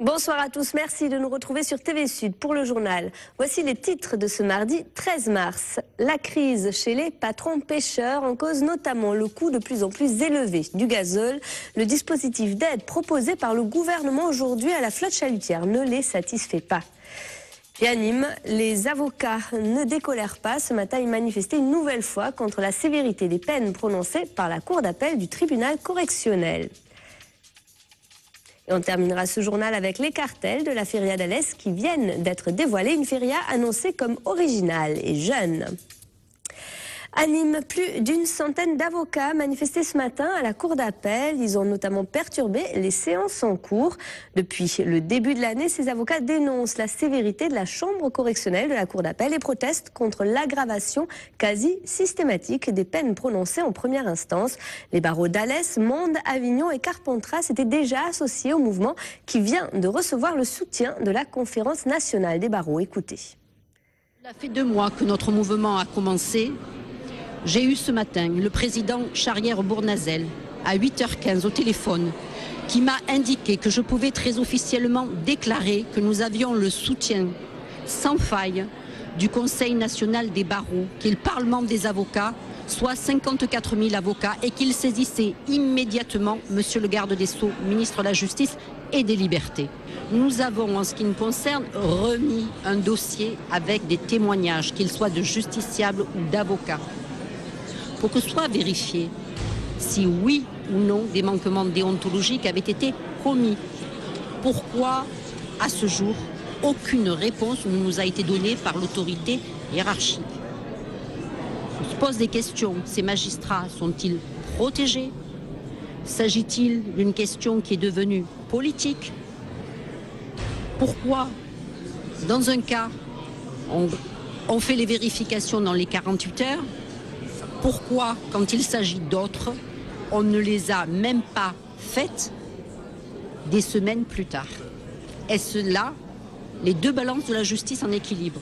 Bonsoir à tous, merci de nous retrouver sur TV Sud pour le journal. Voici les titres de ce mardi 13 mars. La crise chez les patrons pêcheurs en cause notamment le coût de plus en plus élevé du gazole. Le dispositif d'aide proposé par le gouvernement aujourd'hui à la flotte chalutière ne les satisfait pas. Et à Nîmes, les avocats ne décolèrent pas. Ce matin, ils manifestaient une nouvelle fois contre la sévérité des peines prononcées par la cour d'appel du tribunal correctionnel. Et on terminera ce journal avec les cartels de la Feria d'Alès qui viennent d'être dévoilés. Une feria annoncée comme originale et jeune. À Nîmes, plus d'une centaine d'avocats manifestaient ce matin à la cour d'appel. Ils ont notamment perturbé les séances en cours. Depuis le début de l'année, ces avocats dénoncent la sévérité de la chambre correctionnelle de la cour d'appel et protestent contre l'aggravation quasi systématique des peines prononcées en première instance. Les barreaux d'Alès, Mende, Avignon et Carpentras étaient déjà associés au mouvement qui vient de recevoir le soutien de la Conférence nationale des barreaux. Écoutez. Ça fait 2 mois que notre mouvement a commencé. J'ai eu ce matin le président Charrière-Bournazel à 8h15 au téléphone qui m'a indiqué que je pouvais très officiellement déclarer que nous avions le soutien sans faille du Conseil national des barreaux, qui est le Parlement des avocats, soit 54 000 avocats, et qu'il saisissait immédiatement monsieur le garde des Sceaux, ministre de la Justice et des Libertés. Nous avons, en ce qui nous concerne, remis un dossier avec des témoignages, qu'ils soient de justiciables ou d'avocats, pour que soit vérifié si oui ou non des manquements déontologiques avaient été commis. Pourquoi, à ce jour, aucune réponse ne nous a été donnée par l'autorité hiérarchique? On se pose des questions. Ces magistrats sont-ils protégés? S'agit-il d'une question qui est devenue politique? Pourquoi, dans un cas, on fait les vérifications dans les 48 heures? Pourquoi, quand il s'agit d'autres, on ne les a même pas faites des semaines plus tard? Est-ce là les deux balances de la justice en équilibre?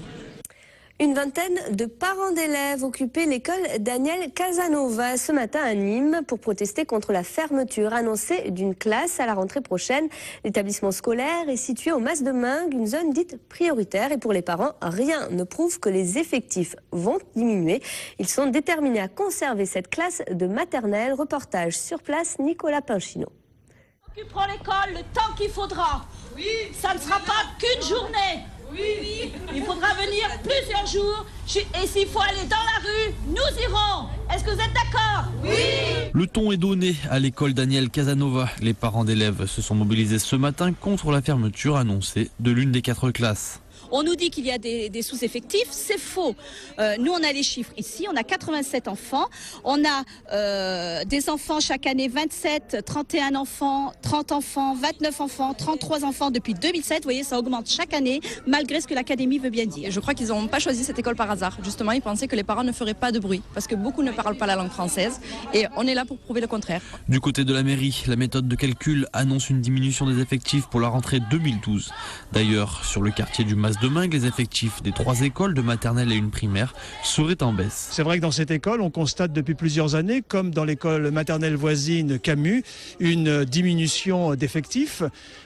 Une vingtaine de parents d'élèves occupaient l'école Daniel Casanova ce matin à Nîmes pour protester contre la fermeture annoncée d'une classe à la rentrée prochaine. L'établissement scolaire est situé au Mas de Meung, une zone dite prioritaire. Et pour les parents, rien ne prouve que les effectifs vont diminuer. Ils sont déterminés à conserver cette classe de maternelle. Reportage sur place, Nicolas Pinchino. Nous occuperons l'école le temps qu'il faudra. Oui. Ça ne sera pas qu'une journée. Oui. Il faudra venir plusieurs jours. Et s'il faut aller dans la rue, nous irons. Est-ce que vous êtes d'accord? Oui. Le ton est donné à l'école Daniel Casanova. Les parents d'élèves se sont mobilisés ce matin contre la fermeture annoncée de l'une des 4 classes. On nous dit qu'il y a des sous-effectifs, c'est faux. Nous, on a les chiffres ici, on a 87 enfants. On a des enfants chaque année, 27, 31 enfants, 30 enfants, 29 enfants, 33 enfants depuis 2007. Vous voyez, ça augmente chaque année, malgré ce que l'académie veut bien dire. Je crois qu'ils n'ont pas choisi cette école par hasard. Justement, ils pensaient que les parents ne feraient pas de bruit, parce que beaucoup ne parlent pas la langue française. Et on est là pour prouver le contraire. Du côté de la mairie, la méthode de calcul annonce une diminution des effectifs pour la rentrée 2012. D'ailleurs, sur le quartier du Mas de Meung, les effectifs des 3 écoles de maternelle et une primaire seraient en baisse. C'est vrai que dans cette école, on constate depuis plusieurs années, comme dans l'école maternelle voisine Camus, une diminution d'effectifs.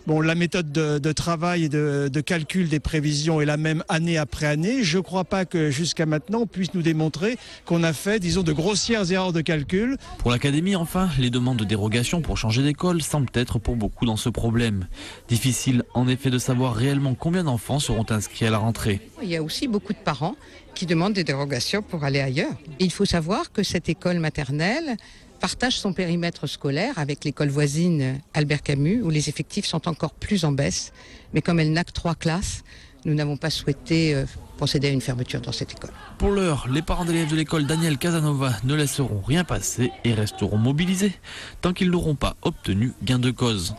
Bon, la méthode de travail et de calcul des prévisions est la même année après année. Je ne crois pas que jusqu'à maintenant on puisse nous démontrer qu'on a fait, disons, de grossières erreurs de calcul. Pour l'académie, enfin, les demandes de dérogation pour changer d'école semblent être pour beaucoup dans ce problème. Difficile en effet de savoir réellement combien d'enfants seront inscrits à la rentrée. Il y a aussi beaucoup de parents qui demandent des dérogations pour aller ailleurs. Il faut savoir que cette école maternelle partage son périmètre scolaire avec l'école voisine Albert Camus, où les effectifs sont encore plus en baisse. Mais comme elle n'a que 3 classes, nous n'avons pas souhaité procéder à une fermeture dans cette école. Pour l'heure, les parents d'élèves de l'école Daniel Casanova ne laisseront rien passer et resteront mobilisés tant qu'ils n'auront pas obtenu gain de cause.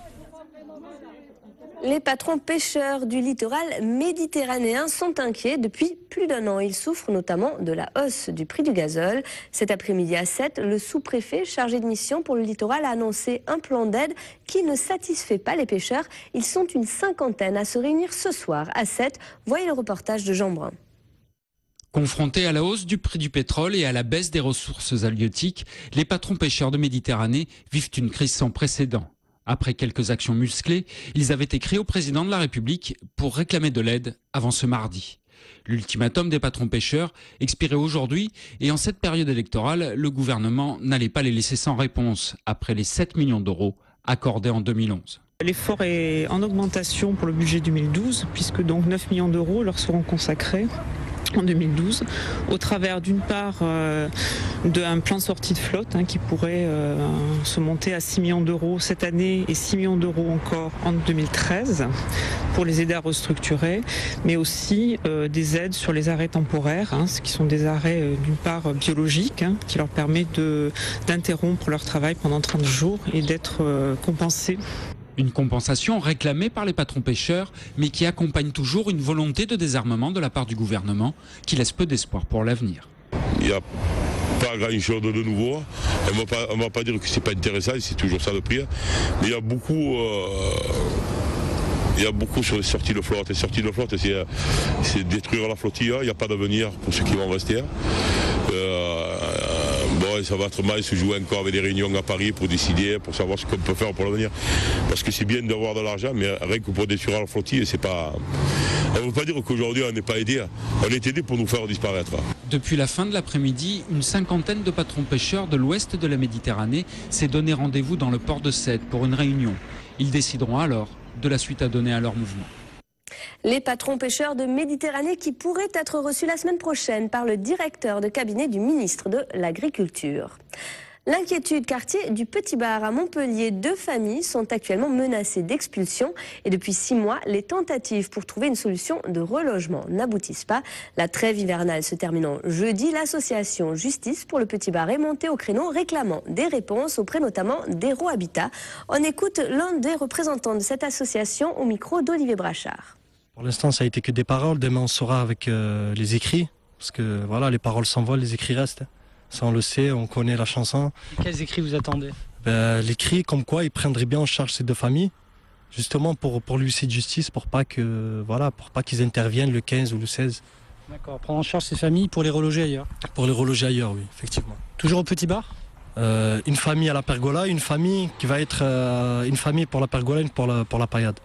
Les patrons pêcheurs du littoral méditerranéen sont inquiets depuis plus d'1 an. Ils souffrent notamment de la hausse du prix du gazole. Cet après-midi à 7, le sous-préfet chargé de mission pour le littoral a annoncé un plan d'aide qui ne satisfait pas les pêcheurs. Ils sont une 50aine à se réunir ce soir à 7. Voyez le reportage de Jean Brun. Confrontés à la hausse du prix du pétrole et à la baisse des ressources halieutiques, les patrons pêcheurs de Méditerranée vivent une crise sans précédent. Après quelques actions musclées, ils avaient écrit au président de la République pour réclamer de l'aide avant ce mardi. L'ultimatum des patrons pêcheurs expirait aujourd'hui et en cette période électorale, le gouvernement n'allait pas les laisser sans réponse après les 7 millions d'euros accordés en 2011. L'effort est en augmentation pour le budget 2012 puisque donc 9 millions d'euros leur seront consacrés en 2012, au travers d'une part d'un plan de sortie de flotte qui pourrait se monter à 6 millions d'euros cette année et 6 millions d'euros encore en 2013 pour les aider à restructurer, mais aussi des aides sur les arrêts temporaires, ce qui sont des arrêts d'une part biologiques qui leur permet d'interrompre leur travail pendant 30 jours et d'être compensés. Une compensation réclamée par les patrons pêcheurs, mais qui accompagne toujours une volonté de désarmement de la part du gouvernement, qui laisse peu d'espoir pour l'avenir. Il n'y a pas grand-chose de nouveau. On ne va pas dire que ce n'est pas intéressant, c'est toujours ça le prix. Mais il y a beaucoup sur les sorties de flotte. Les sorties de flotte, c'est détruire la flottille. Il n'y a pas d'avenir pour ceux qui vont rester. Ça va être mal se jouer encore avec des réunions à Paris pour décider, pour savoir ce qu'on peut faire pour l'avenir. Parce que c'est bien d'avoir de l'argent, mais rien que pour détruire la flottille, c'est pas. On ne veut pas dire qu'aujourd'hui on n'est pas aidé. On est aidé pour nous faire disparaître. Depuis la fin de l'après-midi, une cinquantaine de patrons pêcheurs de l'ouest de la Méditerranée s'est donné rendez-vous dans le port de Sète pour une réunion. Ils décideront alors de la suite à donner à leur mouvement. Les patrons pêcheurs de Méditerranée qui pourraient être reçus la semaine prochaine par le directeur de cabinet du ministre de l'Agriculture. L'inquiétude quartier du Petit Bar à Montpellier. 2 familles sont actuellement menacées d'expulsion et depuis 6 mois, les tentatives pour trouver une solution de relogement n'aboutissent pas. La trêve hivernale se terminant jeudi, l'association Justice pour le Petit Bar est montée au créneau réclamant des réponses auprès notamment d'Héros Habitat. On écoute l'un des représentants de cette association au micro d'Olivier Brachard. Pour l'instant, ça a été que des paroles. Demain, on saura avec les écrits. Parce que voilà, les paroles s'envolent, les écrits restent. Ça, on le sait, on connaît la chanson. Quels écrits vous attendez? L'écrit comme quoi ils prendraient bien en charge ces 2 familles. Justement pour l'huissier de justice, pour pas qu'ils interviennent le 15 ou le 16. D'accord, prendre en charge ces familles pour les reloger ailleurs. Pour les reloger ailleurs, oui, effectivement. Toujours au Petit Bar? Une famille à la pergola, une famille qui va être une famille pour la pergola, une pour la paillade.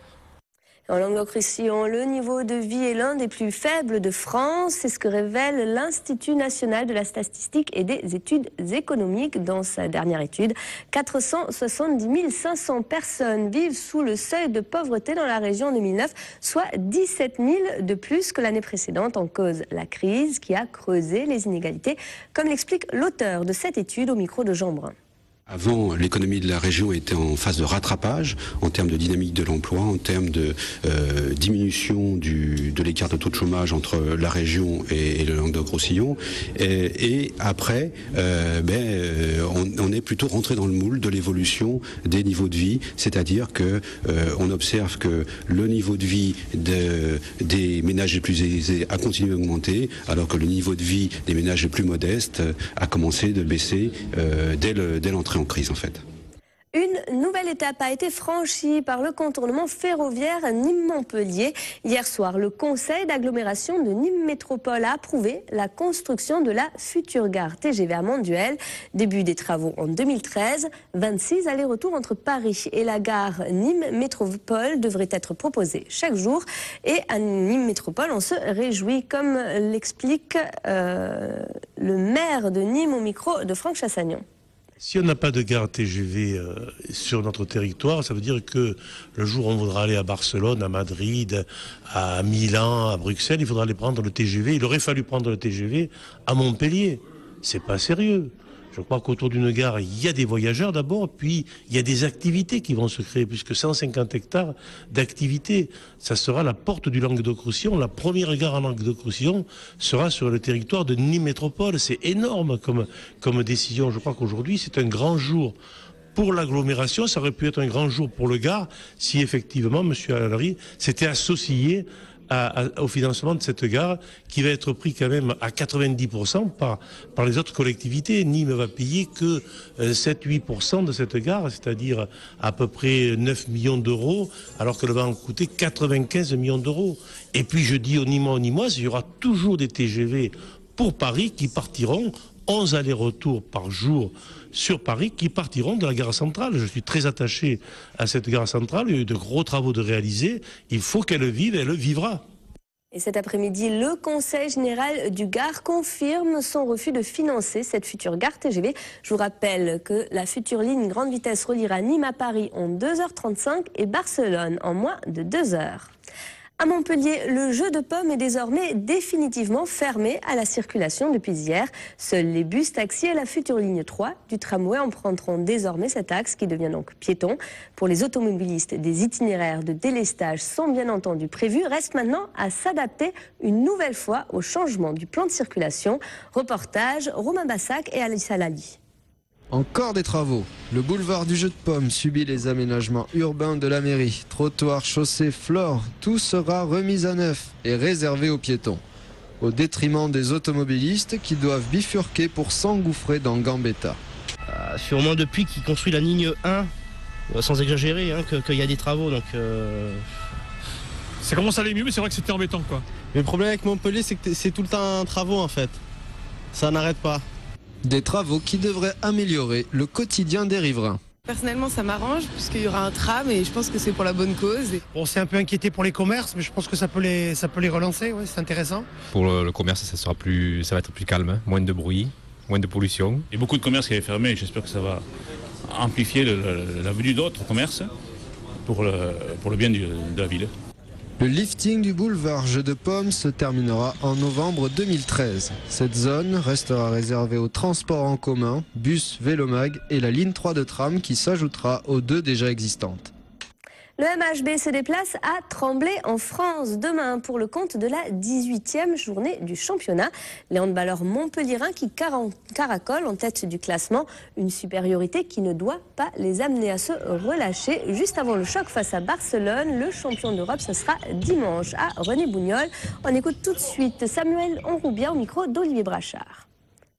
En Languedoc-Roussillon, le niveau de vie est l'un des plus faibles de France. C'est ce que révèle l'Institut national de la statistique et des études économiques dans sa dernière étude. 470 500 personnes vivent sous le seuil de pauvreté dans la région en 2009, soit 17 000 de plus que l'année précédente. En cause, la crise qui a creusé les inégalités, comme l'explique l'auteur de cette étude au micro de Jean Brun. Avant, l'économie de la région était en phase de rattrapage en termes de dynamique de l'emploi, en termes de diminution de l'écart de taux de chômage entre la région et le Languedoc-Roussillon. Et après, on est plutôt rentré dans le moule de l'évolution des niveaux de vie, c'est-à-dire que on observe que le niveau de vie des ménages les plus aisés a continué à augmenter, alors que le niveau de vie des ménages les plus modestes a commencé de baisser dès l'entrée en crise en fait. Une nouvelle étape a été franchie par le contournement ferroviaire Nîmes-Montpellier. Hier soir, le conseil d'agglomération de Nîmes Métropole a approuvé la construction de la future gare TGV à Manduel. Début des travaux en 2013, 26 allers-retours entre Paris et la gare Nîmes Métropole devraient être proposés chaque jour. Et à Nîmes Métropole, on se réjouit, comme l'explique le maire de Nîmes au micro de Franck Chassagnon. Si on n'a pas de gare TGV sur notre territoire, ça veut dire que le jour où on voudra aller à Barcelone, à Madrid, à Milan, à Bruxelles, il faudra aller prendre le TGV. Il aurait fallu prendre le TGV à Montpellier. C'est pas sérieux. Je crois qu'autour d'une gare, il y a des voyageurs d'abord, puis il y a des activités qui vont se créer, puisque 150 hectares d'activités. Ça sera la porte du Languedoc-Roussillon. La première gare en Languedoc-Roussillon sera sur le territoire de Nîmes Métropole. C'est énorme comme décision. Je crois qu'aujourd'hui, c'est un grand jour pour l'agglomération. Ça aurait pu être un grand jour pour le Gard si effectivement M. Alary s'était associé au financement de cette gare qui va être pris quand même à 90% par les autres collectivités. Nîmes va payer que 7-8% de cette gare, c'est-à-dire à peu près 9 millions d'euros, alors qu'elle va en coûter 95 millions d'euros. Et puis je dis aux Nîmois, il y aura toujours des TGV pour Paris qui partiront 11 allers-retours par jour sur Paris qui partiront de la gare centrale. Je suis très attaché à cette gare centrale. Il y a eu de gros travaux de réaliser. Il faut qu'elle vive et elle vivra. Et cet après-midi, le Conseil général du Gard confirme son refus de financer cette future gare TGV. Je vous rappelle que la future ligne grande vitesse reliera Nîmes à Paris en 2h35 et Barcelone en moins de 2 heures. À Montpellier, le jeu de pommes est désormais définitivement fermé à la circulation depuis hier. Seuls les bus taxis et la future ligne 3 du tramway emprunteront désormais cet axe qui devient donc piéton. Pour les automobilistes, des itinéraires de délestage sont bien entendu prévus. Reste maintenant à s'adapter une nouvelle fois au changement du plan de circulation. Reportage, Romain Bassac et Alice Alali. Encore des travaux. Le boulevard du Jeu de Pommes subit les aménagements urbains de la mairie. Trottoirs, chaussées, flore, tout sera remis à neuf et réservé aux piétons. Au détriment des automobilistes qui doivent bifurquer pour s'engouffrer dans Gambetta. Sûrement depuis qu'ils construisent la ligne 1, sans exagérer, qu'il y a des travaux. Donc ça commence à aller mieux, mais c'est vrai que c'était embêtant, quoi. Mais le problème avec Montpellier, c'est que c'est tout le temps un travaux en fait. Ça n'arrête pas. Des travaux qui devraient améliorer le quotidien des riverains. Personnellement, ça m'arrange puisqu'il y aura un tram et je pense que c'est pour la bonne cause. On s'est un peu inquiété pour les commerces, mais je pense que ça peut les relancer, ouais, c'est intéressant. Pour le commerce, ça va être plus calme, hein. Moins de bruit, moins de pollution. Il y a beaucoup de commerces qui avaient fermé et j'espère que ça va amplifier la venue d'autres commerces pour le bien de la ville. Le lifting du boulevard Jeu de Pommes se terminera en novembre 2013. Cette zone restera réservée aux transports en commun, bus, vélomag et la ligne 3 de tram qui s'ajoutera aux 2 déjà existantes. Le MHB se déplace à Tremblay en France demain pour le compte de la 18e journée du championnat. Les handballeurs montpelliérains qui caracolent en tête du classement. Une supériorité qui ne doit pas les amener à se relâcher. Juste avant le choc face à Barcelone, le champion d'Europe, ce sera dimanche à René Bougnol. On écoute tout de suite Samuel Onroubien au micro d'Olivier Brachard.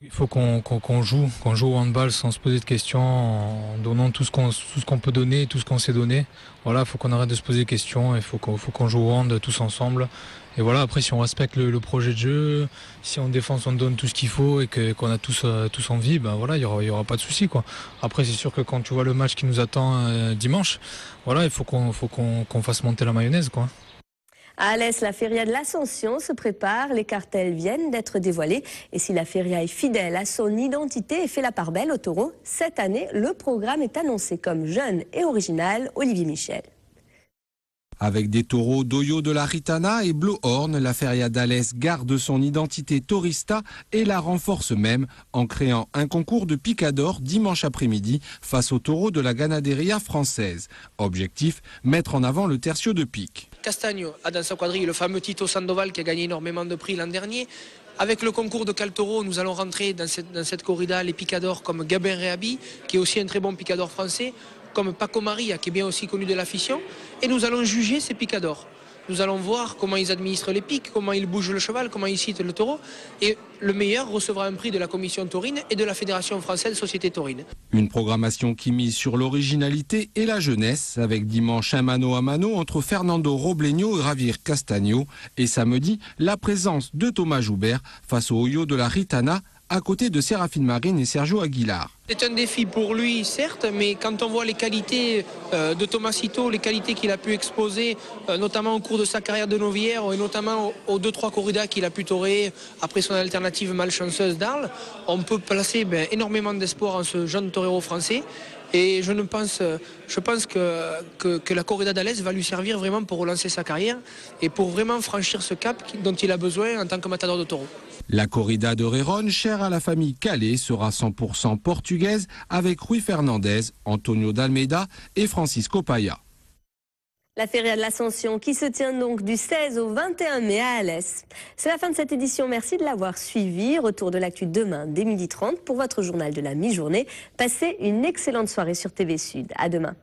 Il faut qu'on joue au handball sans se poser de questions, en donnant tout ce qu'on peut donner, tout ce qu'on sait donner. Voilà, il faut qu'on arrête de se poser des questions, il faut qu'on joue au hand tous ensemble. Et voilà, après si on respecte le projet de jeu, si on défense, on donne tout ce qu'il faut et qu'on a tous envie, ben voilà, il y aura pas de souci, quoi. Après c'est sûr que quand tu vois le match qui nous attend dimanche, voilà, il faut qu'on fasse monter la mayonnaise, quoi. À Alès, la Feria de l'Ascension se prépare, les cartels viennent d'être dévoilés. Et si la Feria est fidèle à son identité et fait la part belle au taureau, cette année, le programme est annoncé comme jeune et original. Olivier Michel. Avec des taureaux d'Oyo de la Ritana et Blue Horn, la Feria d'Alès garde son identité tourista et la renforce même en créant un concours de picador dimanche après-midi face aux taureaux de la ganaderia française. Objectif, mettre en avant le tercio de pique. Castagno a dans sa quadrille le fameux Tito Sandoval qui a gagné énormément de prix l'an dernier. Avec le concours de Caltoro, nous allons rentrer dans cette corrida les picadors comme Gabin Rehabi, qui est aussi un très bon picador français, comme Paco Maria, qui est bien aussi connu de l'afition, et nous allons juger ces picadors. Nous allons voir comment ils administrent les pics, comment ils bougent le cheval, comment ils citent le taureau, et le meilleur recevra un prix de la commission taurine et de la Fédération française Société Taurine. Une programmation qui mise sur l'originalité et la jeunesse, avec dimanche un mano à mano entre Fernando Robleño et Javier Castagno, et samedi la présence de Thomas Joubert face au Oyo de la Ritana, à côté de Séraphine Marine et Sergio Aguilar. C'est un défi pour lui, certes, mais quand on voit les qualités de Tomasito, les qualités qu'il a pu exposer, notamment au cours de sa carrière de novière, et notamment aux 2-3 corridas qu'il a pu torer après son alternative malchanceuse d'Arles, on peut placer énormément d'espoir en ce jeune torero français. Et je pense que la corrida d'Alès va lui servir vraiment pour relancer sa carrière et pour vraiment franchir ce cap dont il a besoin en tant que matador de taureau. La corrida de Réron, chère à la famille Calais, sera 100% portugaise avec Rui Fernandez, Antonio d'Almeida et Francisco Paya. La Feria de l'Ascension qui se tient donc du 16 au 21 mai à Alès. C'est la fin de cette édition, merci de l'avoir suivi. Retour de l'actu demain dès 12h30 pour votre journal de la mi-journée. Passez une excellente soirée sur TV Sud. À demain.